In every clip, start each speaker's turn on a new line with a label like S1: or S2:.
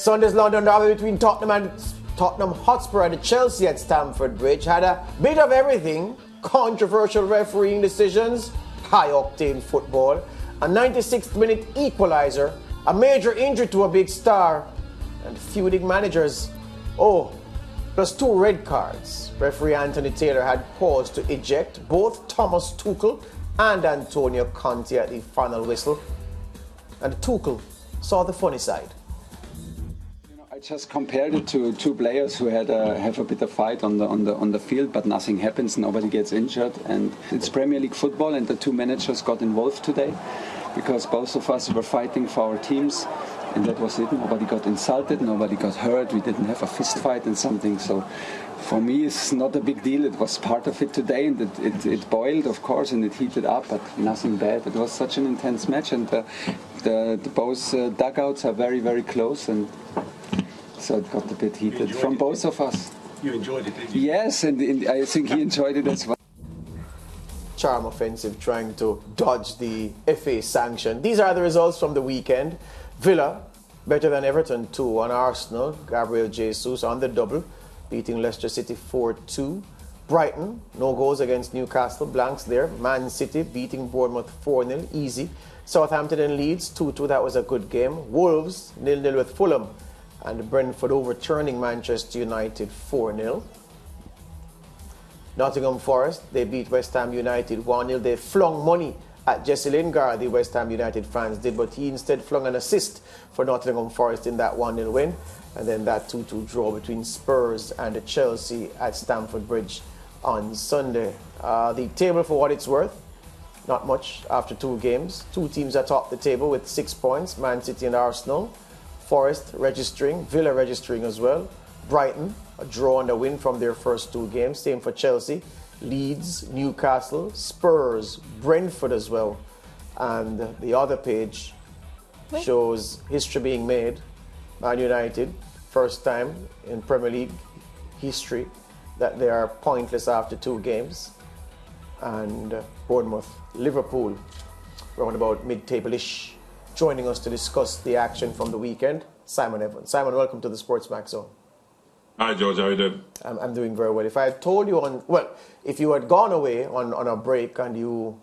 S1: Sunday's London derby between Tottenham Hotspur and Chelsea at Stamford Bridge had a bit of everything. Controversial refereeing decisions, high-octane football, a 96th minute equalizer, a major injury to a big star, and feuding managers. Oh, plus 2 red cards. Referee Anthony Taylor had paused to eject both Thomas Tuchel and Antonio Conte at the final whistle. And Tuchel saw the funny side.
S2: I just compared it to 2 players who have a bit of fight on the field, but nothing happens, nobody gets injured, and it's Premier League football, and the 2 managers got involved today because both of us were fighting for our teams, and that was it. Nobody got insulted, nobody got hurt, we didn't have a fist fight and something. So for me, it's not a big deal. It was part of it today, and it boiled, of course, and it heated up, but nothing bad. It was such an intense match, and the both dugouts are very, very close, and so it got a bit heated from both of us.
S3: You enjoyed it, didn't you?
S2: Yes, and I think he enjoyed it as well.
S1: Charm offensive trying to dodge the FA sanction. These are the results from the weekend. Villa, better than Everton 2-1. Arsenal, Gabriel Jesus on the double, beating Leicester City 4-2. Brighton, no goals against Newcastle, blanks there. Man City beating Bournemouth 4-0, easy. Southampton and Leeds 2-2, that was a good game. Wolves 0-0 with Fulham. And Brentford overturning Manchester United 4-0. Nottingham Forest, they beat West Ham United 1-0. They flung money at Jesse Lingard, the West Ham United fans did, but he instead flung an assist for Nottingham Forest in that 1-0 win. And then that 2-2 draw between Spurs and Chelsea at Stamford Bridge on Sunday. The table, for what it's worth, not much after 2 games. 2 teams atop the table with 6 points, Man City and Arsenal. Forest registering, Villa registering as well. Brighton, a draw and a win from their first 2 games. Same for Chelsea. Leeds, Newcastle, Spurs, Brentford as well. And the other page shows history being made. Man United, first time in Premier League history that they are pointless after 2 games. And Bournemouth, Liverpool, around about mid-table-ish. Joining us to discuss the action from the weekend, Simon Evans. Simon, welcome to the SportsMax Zone.
S3: Hi, George. How are you doing?
S1: I'm doing very well. If I had told you if you had gone away on a break and you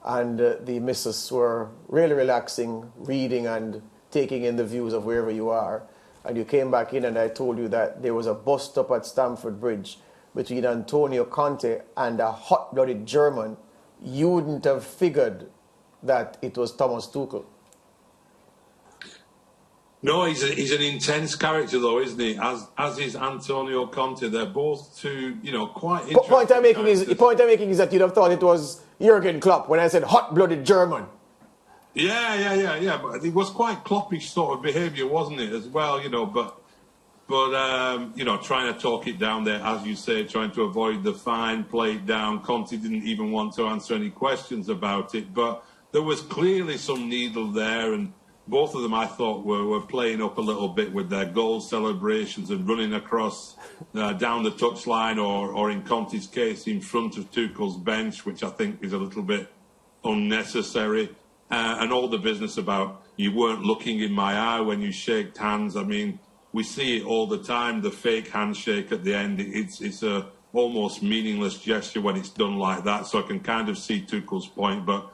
S1: and the missus were really relaxing, reading and taking in the views of wherever you are, and you came back in and I told you that there was a bust up at Stamford Bridge between Antonio Conte and a hot-blooded German, you wouldn't have figured that it was Thomas Tuchel.
S3: No, he's an intense character, though, isn't he? As is Antonio Conte. They're both 2, quite interesting.
S1: The point I'm making is that you'd have thought it was Jurgen Klopp when I said hot-blooded German.
S3: Yeah. But it was quite Kloppish sort of behaviour, wasn't it, as well? But trying to talk it down there, as you say, trying to avoid the fine, play it down. Conte didn't even want to answer any questions about it, but there was clearly some needle there, and both of them, I thought, were playing up a little bit with their goal celebrations and running across down the touchline, or in Conte's case, in front of Tuchel's bench, which I think is a little bit unnecessary. And all the business about you weren't looking in my eye when you shaked hands. I mean, we see it all the time, the fake handshake at the end. It's a almost meaningless gesture when it's done like that, so I can kind of see Tuchel's point, but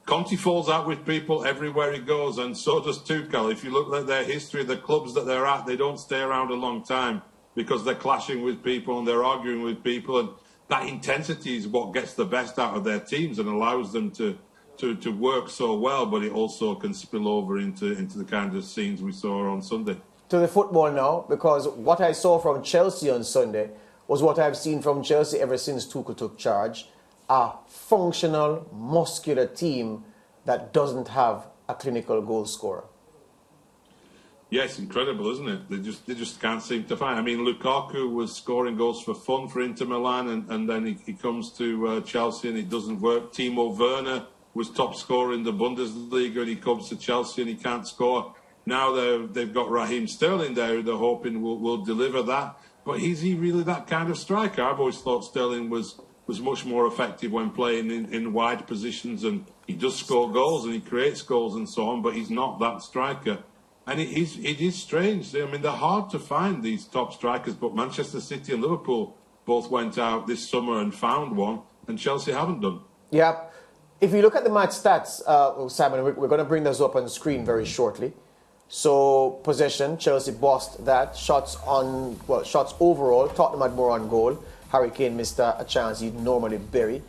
S3: Conte falls out with people everywhere he goes, and so does Tuchel. If you look at their history, the clubs that they're at, they don't stay around a long time because they're clashing with people and they're arguing with people, and that intensity is what gets the best out of their teams and allows them to work so well, but it also can spill over into the kind of scenes we saw on Sunday.
S1: To the football now, because what I saw from Chelsea on Sunday was what I've seen from Chelsea ever since Tuchel took charge. A functional, muscular team that doesn't have a clinical goal scorer.
S3: Yeah, it's incredible, isn't it? They just can't seem to find. I mean, Lukaku was scoring goals for fun for Inter Milan, and then he comes to Chelsea and it doesn't work. Timo Werner was top scorer in the Bundesliga, and he comes to Chelsea and he can't score. Now they've got Raheem Sterling there, who they're hoping will deliver that. But is he really that kind of striker? I've always thought Sterling was much more effective when playing in wide positions, and he does score goals and he creates goals and so on, but he's not that striker. And it is strange. I mean, they're hard to find, these top strikers, but Manchester City and Liverpool both went out this summer and found one, and Chelsea haven't done.
S1: Yeah. If you look at the match stats, Simon, we're going to bring those up on screen very shortly. So, possession, Chelsea bossed that. Shots overall, Tottenham had more on goal. Harry Kane missed a chance he'd normally bury.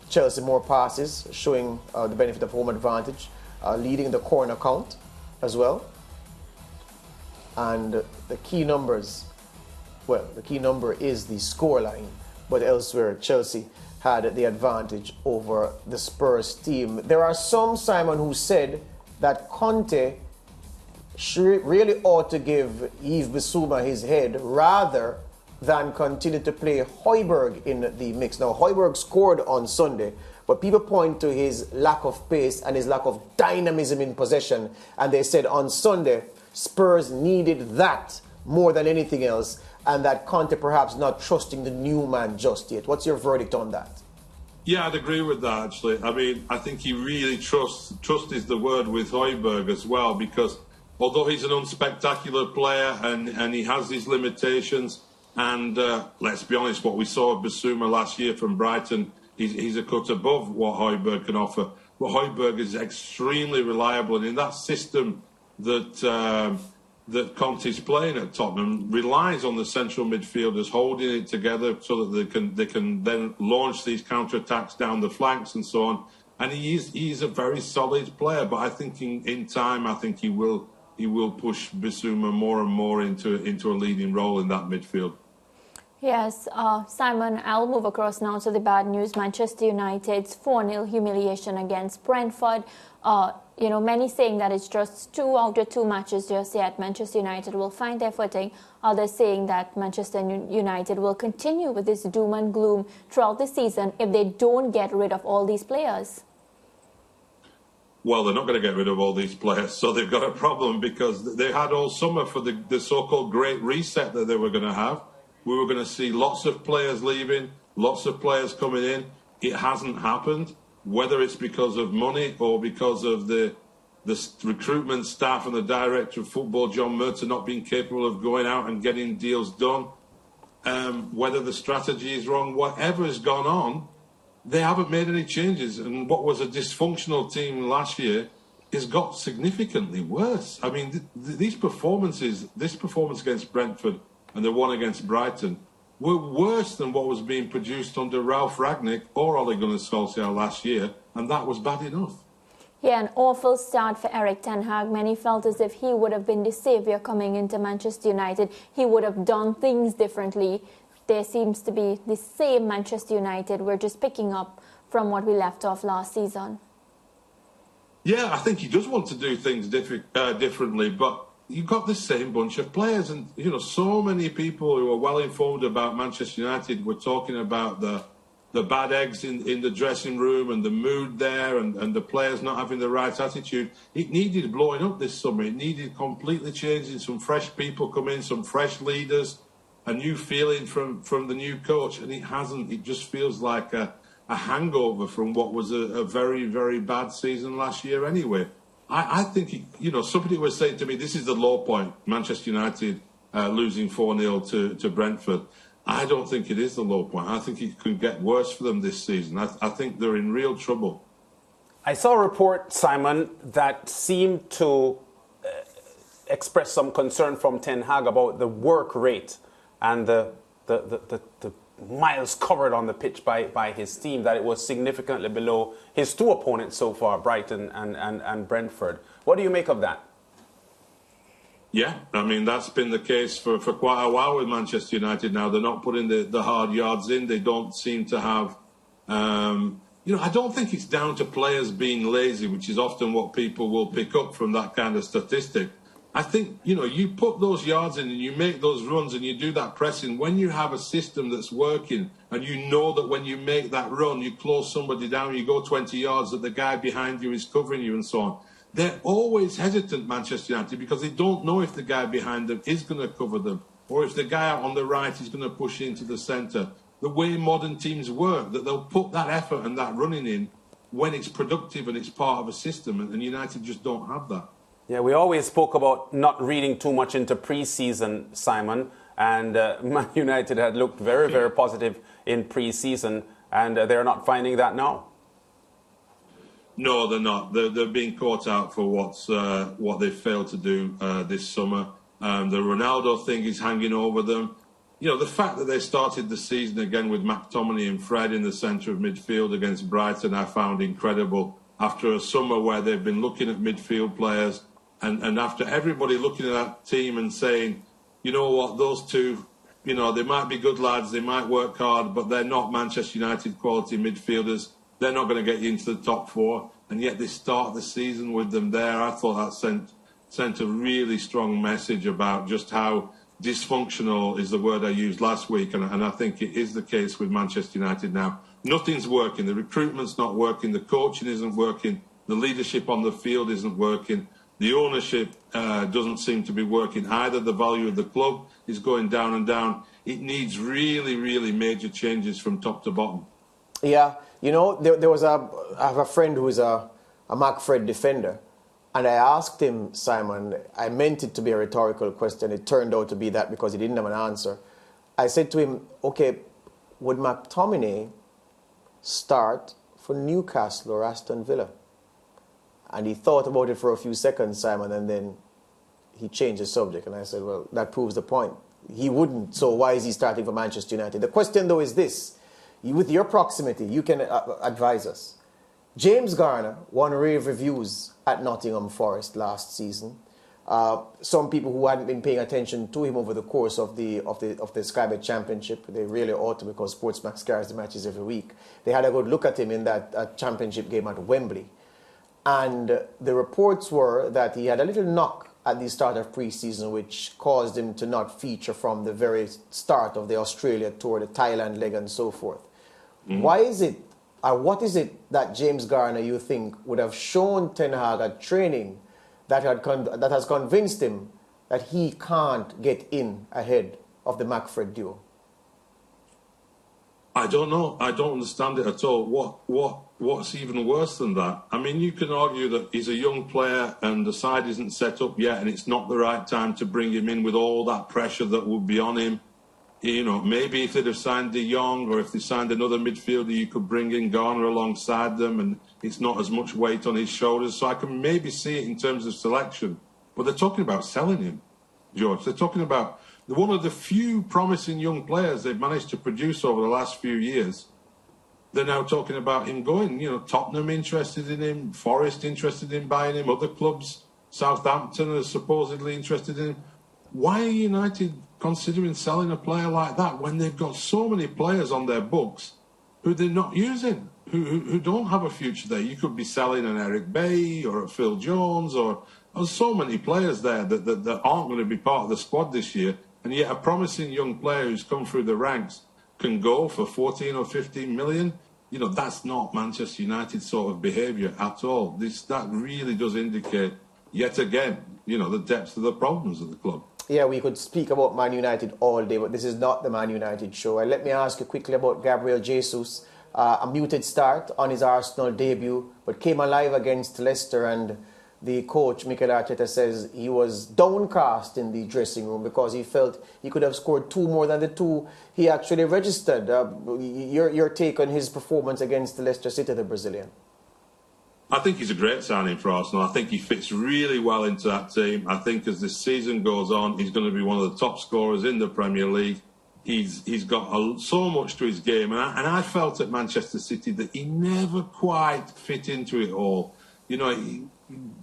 S1: Chelsea more passes, showing the benefit of home advantage, leading the corner count as well. And the key numbers, the key number is the scoreline, but elsewhere Chelsea had the advantage over the Spurs team. There are some, Simon, who said that Conte really ought to give Yves Bissouma his head rather than continue to play Højbjerg in the mix. Now, Højbjerg scored on Sunday, but people point to his lack of pace and his lack of dynamism in possession. And they said on Sunday, Spurs needed that more than anything else, and that Conte perhaps not trusting the new man just yet. What's your verdict on that?
S3: Yeah, I'd agree with that, actually. I mean, I think he really trusts, trust is the word with Højbjerg as well, because although he's an unspectacular player and he has these limitations, and let's be honest, what we saw of Bissouma last year from Brighton, he's a cut above what Højbjerg can offer. But Højbjerg is extremely reliable, and in that system that that Conte's playing at Tottenham relies on the central midfielders holding it together so that they can then launch these counter-attacks down the flanks and so on. And he's a very solid player, but I think in time, I think he will push Bissouma more and more into a leading role in that midfield.
S4: Yes, Simon, I'll move across now to the bad news. Manchester United's 4-0 humiliation against Brentford. Many saying that it's just 2 out of 2 matches just yet. Manchester United will find their footing. Others saying that Manchester United will continue with this doom and gloom throughout the season if they don't get rid of all these players.
S3: Well, they're not going to get rid of all these players, so they've got a problem because they had all summer for the so-called great reset that they were going to have. We were going to see lots of players leaving, lots of players coming in. It hasn't happened, whether it's because of money or because of the recruitment staff and the director of football, John Murtough, not being capable of going out and getting deals done. Whether the strategy is wrong, whatever has gone on, they haven't made any changes. And what was a dysfunctional team last year has got significantly worse. I mean, this performance against Brentford and the one against Brighton were worse than what was being produced under Ralph Rangnick or Ole Gunnar Solskjaer last year, and that was bad enough.
S4: Yeah, an awful start for Erik ten Hag. Many felt as if he would have been the saviour coming into Manchester United. He would have done things differently. There seems to be the same Manchester United. We're just picking up from what we left off last season.
S3: Yeah, I think he does want to do things differently, but you've got the same bunch of players, and so many people who are well informed about Manchester United were talking about the bad eggs in the dressing room and the mood there and the players not having the right attitude. It needed blowing up this summer. It needed completely changing, some fresh people come in, some fresh leaders, a new feeling from the new coach, and it hasn't. It just feels like a hangover from what was a very, very bad season last year anyway. I think, somebody was saying to me, this is the low point, Manchester United losing 4-0 to Brentford. I don't think it is the low point. I think it could get worse for them this season. I think they're in real trouble.
S5: I saw a report, Simon, that seemed to express some concern from Ten Hag about the work rate and the miles covered on the pitch by his team, that it was significantly below his 2 opponents so far, Brighton and Brentford. What do you make of that?
S3: Yeah, I mean, that's been the case for quite a while with Manchester United now. They're not putting the hard yards in. They don't seem to have... I don't think it's down to players being lazy, which is often what people will pick up from that kind of statistic. I think, you put those yards in and you make those runs and you do that pressing. When you have a system that's working and you know that when you make that run, you close somebody down, you go 20 yards, that the guy behind you is covering you and so on. They're always hesitant, Manchester United, because they don't know if the guy behind them is going to cover them or if the guy out on the right is going to push into the centre. The way modern teams work, that they'll put that effort and that running in when it's productive and it's part of a system, and United just don't have that.
S5: Yeah, we always spoke about not reading too much into pre-season, Simon, and Man United had looked very, very positive in pre-season, and they're not finding that now.
S3: No, they're not. They're being caught out for what they failed to do this summer. The Ronaldo thing is hanging over them. You know, the fact that they started the season again with McTominay and Fred in the centre of midfield against Brighton, I found incredible. After a summer where they've been looking at midfield players, and after everybody looking at that team and saying, you know what, those two, you know, they might be good lads, they might work hard, but they're not Manchester United quality midfielders. They're not going to get you into the top four. And yet they start the season with them there. I thought that sent a really strong message about just how dysfunctional is the word I used last week. And I think it is the case with Manchester United now. Nothing's working. The recruitment's not working. The coaching isn't working. The leadership on the field isn't working. The ownership doesn't seem to be working either. The value of the club is going down and down. It needs really, really major changes from top to bottom.
S1: Yeah, you know, I have a friend who is a McFred defender, and I asked him, Simon, I meant it to be a rhetorical question. It turned out to be that because he didn't have an answer. I said to him, okay, would McTominay start for Newcastle or Aston Villa? And he thought about it for a few seconds, Simon, and then he changed the subject. And I said, well, that proves the point. He wouldn't, so why is he starting for Manchester United? The question, though, is this. With your proximity, you can advise us. James Garner won rave reviews at Nottingham Forest last season. Some people who hadn't been paying attention to him over the course of the Sky Bet Championship, they really ought to, because SportsMax carries the matches every week. They had a good look at him in that championship game at Wembley. And the reports were that he had a little knock at the start of pre-season, which caused him to not feature from the very start of the Australia tour, the Thailand leg and so forth. Why is it, or what is it that James Garner, you think, would have shown Ten Hag at training that has convinced him that he can't get in ahead of the McFred duo?
S3: I don't know. I don't understand it at all. What's even worse than that? I mean, you can argue that he's a young player and the side isn't set up yet and it's not the right time to bring him in with all that pressure that would be on him. You know, maybe if they'd have signed De Jong or if they signed another midfielder, you could bring in Garner alongside them and it's not as much weight on his shoulders. So I can maybe see it in terms of selection. But they're talking about selling him, George. They're talking about one of the few promising young players they've managed to produce over the last few years. They're now talking about him going. You know, Tottenham interested in him, Forest interested in buying him, other clubs, Southampton are supposedly interested in him. Why are United considering selling a player like that when they've got so many players on their books who they're not using, who don't have a future there? You could be selling an Eric Bailly or a Phil Jones, or there's so many players there that aren't going to be part of the squad this year, and yet a promising young player who's come through the ranks can go for 14 or 15 million. You know, that's not Manchester United sort of behaviour at all. That really does indicate, yet again, you know, the depths of the problems of the club.
S1: Yeah, we could speak about Man United all day, but this is not the Man United show. And let me ask you quickly about Gabriel Jesus. A muted start on his Arsenal debut, but came alive against Leicester, and the coach, Mikel Arteta, says he was downcast in the dressing room because he felt he could have scored 2 more than the 2 he actually registered. Your take on his performance against Leicester City, the Brazilian?
S3: I think he's a great signing for Arsenal. I think he fits really well into that team. I think as this season goes on, he's going to be one of the top scorers in the Premier League. He's got so much to his game. And I felt at Manchester City that he never quite fit into it all. You know,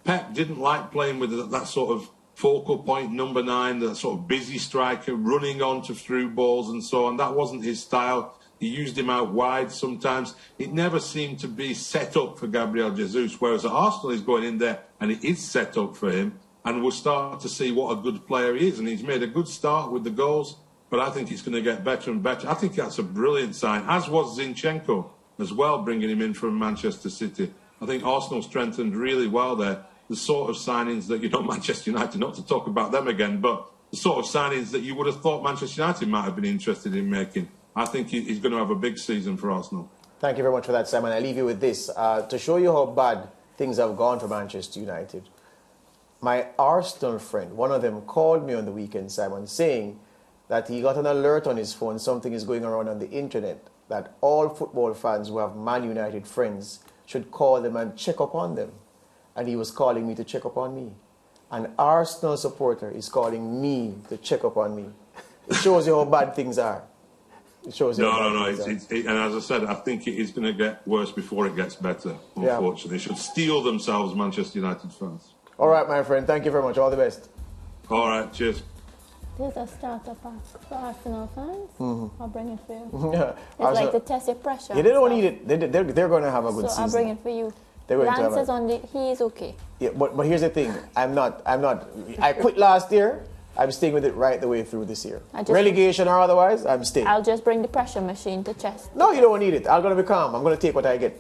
S3: Pep didn't like playing with that sort of focal point number 9, that sort of busy striker, running onto through balls and so on. That wasn't his style. He used him out wide sometimes. It never seemed to be set up for Gabriel Jesus, whereas at Arsenal he's going in there and it is set up for him, and we'll start to see what a good player he is. And he's made a good start with the goals, but I think it's going to get better and better. I think that's a brilliant sign, as was Zinchenko as well, bringing him in from Manchester City. I think Arsenal strengthened really well there. The sort of signings that, you know, Manchester United, not to talk about them again, but the sort of signings that you would have thought Manchester United might have been interested in making. I think he's going to have a big season for Arsenal.
S1: Thank you very much for that, Simon. I leave you with this. To show you how bad things have gone for Manchester United, my Arsenal friend, one of them called me on the weekend, Simon, saying that he got an alert on his phone, something is going around on the internet, that all football fans who have Man United friends should call them and check up on them. And he was calling me to check up on me. An Arsenal supporter is calling me to check up on me. It shows you how bad things are. It shows you
S3: No. And as I said, I think it is going to get worse before it gets better, unfortunately. They should steel themselves, Manchester United fans.
S1: All right, my friend. Thank you very much. All the best.
S3: All right, cheers.
S4: There's a starter pack for Arsenal fans.
S1: Mm-hmm.
S4: I'll bring it for you.
S1: Yeah,
S4: It's like to test your pressure.
S1: Yeah, they don't need it. They're going to have a good season.
S4: So I'll bring it for you.
S1: Lance
S4: is on the. He is okay.
S1: Yeah, but here's the thing. I'm not. I quit last year. I'm staying with it right the way through this year. Relegation or otherwise, I'm staying.
S4: I'll just bring the pressure machine to chest.
S1: No, you don't need it. I'm going to be calm. I'm going to take what I get.